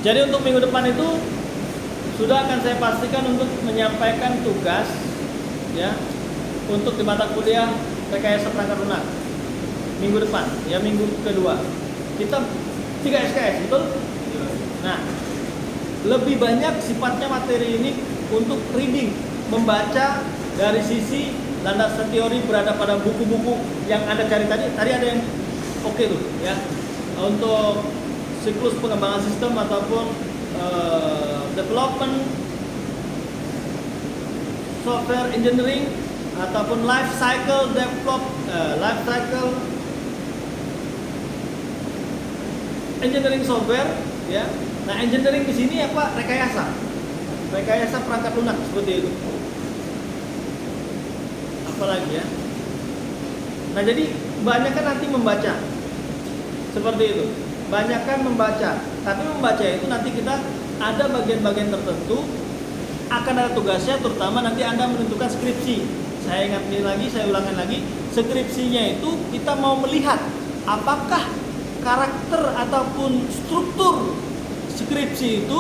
Jadi untuk minggu depan itu sudah akan saya pastikan untuk menyampaikan tugas ya untuk di mata kuliah rekayasa perangkat lunak minggu depan, ya minggu kedua. Kita 3 SKS, betul? Nah, lebih banyak sifatnya materi ini untuk reading, membaca dari sisi landasan teori berada pada buku-buku yang Anda cari tadi. Tadi ada yang oke tuh ya. Untuk siklus pengembangan sistem ataupun development software engineering ataupun life cycle engineering software ya. Nah, engineering di sini apa? Rekayasa perangkat lunak seperti itu. Apalagi ya. Nah, jadi banyakkan nanti membaca seperti itu. Banyakkan membaca. Tapi membaca itu nanti kita ada bagian-bagian tertentu akan ada tugasnya, terutama nanti Anda menentukan skripsi. Saya ingatkan lagi, saya ulangkan lagi, skripsinya itu kita mau melihat apakah karakter ataupun struktur skripsi itu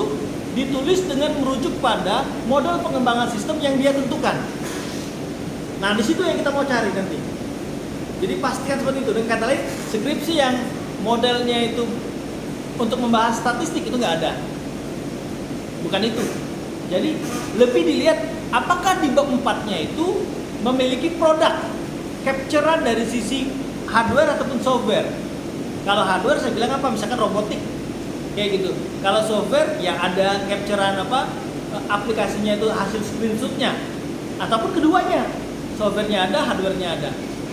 ditulis dengan merujuk pada model pengembangan sistem yang dia tentukan. Nah, di situ yang kita mau cari nanti. Jadi pastikan seperti itu. Dengan kata lain, skripsi yang modelnya itu untuk membahas statistik itu nggak ada. Bukan itu. Jadi lebih dilihat apakah di bab 4-nya itu memiliki produk capturean dari sisi hardware ataupun software. Kalau hardware saya bilang apa? Misalkan robotik kayak gitu. Kalau software ya ada capturean apa? Aplikasinya itu hasil screenshotnya ataupun keduanya. Softwarenya ada, hardwarenya ada.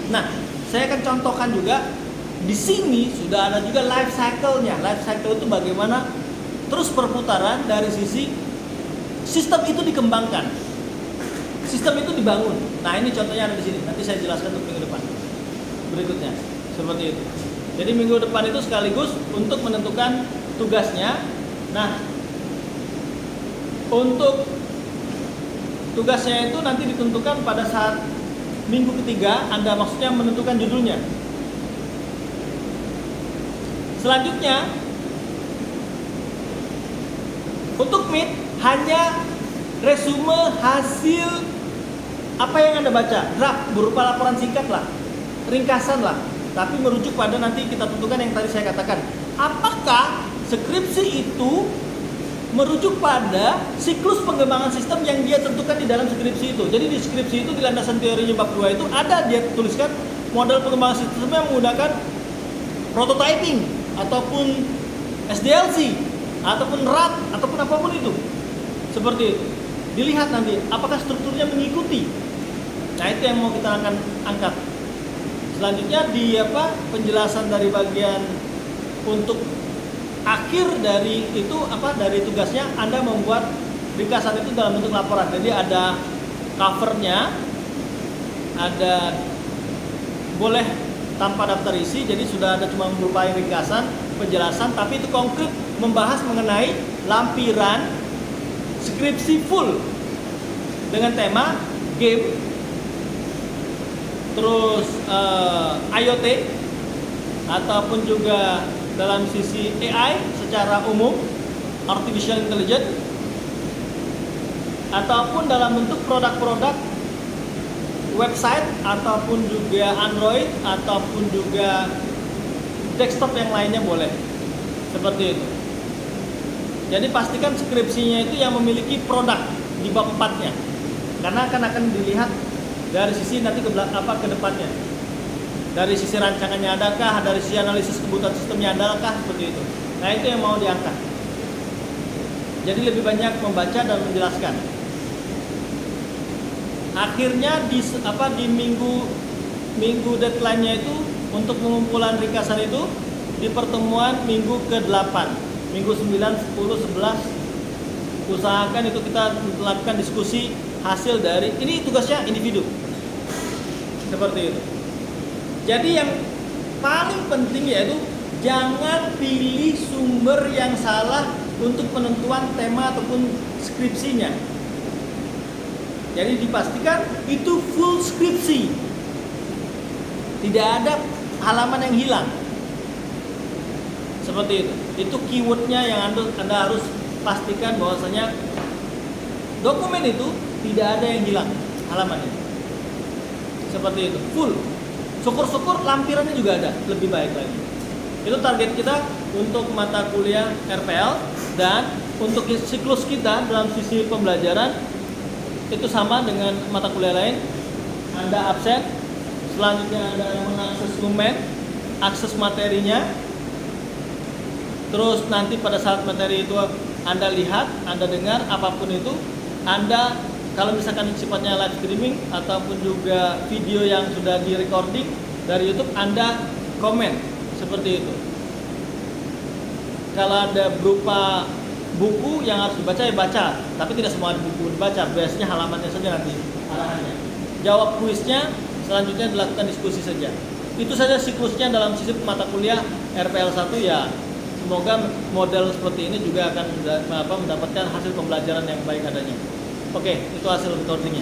Nah, saya akan contohkan juga di sini sudah ada juga life cycle-nya. Life cycle itu bagaimana terus perputaran dari sisi sistem itu dikembangkan, sistem itu dibangun. Nah, ini contohnya ada di sini. Nanti saya jelaskan untuk minggu depan berikutnya seperti itu. Jadi minggu depan itu sekaligus untuk menentukan tugasnya. Nah, untuk tugasnya itu nanti ditentukan pada saat minggu ketiga Anda maksudnya menentukan judulnya. Selanjutnya untuk Meet hanya resume hasil apa yang Anda baca, draft berupa laporan singkat lah, ringkasan lah, tapi merujuk pada nanti kita tentukan yang tadi saya katakan. Apakah skripsi itu merujuk pada siklus pengembangan sistem yang dia tentukan di dalam skripsi itu. Jadi di skripsi itu di landasan teorinya bab 2 itu ada dia tuliskan model pengembangan sistem yang menggunakan prototyping ataupun SDLC ataupun RAD ataupun apapun itu. Seperti itu. Dilihat nanti apakah strukturnya mengikuti. Nah, itu yang mau kita akan angkat. Selanjutnya di penjelasan dari bagian untuk akhir dari itu dari tugasnya Anda membuat ringkasan itu dalam bentuk laporan. Jadi ada covernya, ada boleh tanpa daftar isi, jadi sudah ada cuma berupa ringkasan penjelasan, tapi itu konkret membahas mengenai lampiran skripsi full dengan tema game, terus IoT ataupun juga dalam sisi AI secara umum, artificial intelligence, ataupun dalam bentuk produk-produk website ataupun juga Android ataupun juga desktop yang lainnya boleh. Seperti itu. Jadi pastikan skripsinya itu yang memiliki produk di bab 4-nya. Karena akan dilihat dari sisi nanti ke depannya. Dari sisi rancangannya adakah, dari sisi analisis kebutuhan sistemnya adakah, seperti itu. Nah, itu yang mau diangkat. Jadi lebih banyak membaca dan menjelaskan. Akhirnya di minggu deadline-nya itu untuk pengumpulan ringkasan itu di pertemuan minggu ke-8, minggu 9, 10, 11 usahakan itu kita melakukan diskusi hasil dari ini tugasnya individu. Seperti itu. Jadi yang paling penting yaitu jangan pilih sumber yang salah untuk penentuan tema ataupun skripsinya. Jadi dipastikan itu full skripsi. Tidak ada halaman yang hilang. Seperti itu. Itu keywordnya yang Anda harus pastikan bahwasanya dokumen itu tidak ada yang hilang halamannya. Seperti itu, full. Syukur-syukur lampirannya juga ada, lebih baik lagi. Itu target kita untuk mata kuliah RPL, dan untuk siklus kita dalam sisi pembelajaran itu sama dengan mata kuliah lain. Anda absen, selanjutnya Anda mengakses dokumen, akses materinya. Terus nanti pada saat materi itu Anda lihat, Anda dengar, apapun itu, Anda kalau misalkan sifatnya live streaming ataupun juga video yang sudah di recording dari YouTube, Anda komen seperti itu. Kalau ada berupa buku yang harus dibaca, ya baca, tapi tidak semua buku dibaca, biasanya halamannya saja nanti arahannya. Jawab kuisnya, selanjutnya dilakukan diskusi saja. Itu saja siklusnya dalam sisi mata kuliah RPL 1 ya. Semoga model seperti ini juga akan mendapatkan hasil pembelajaran yang baik adanya. Oke, itu hasil recordingnya.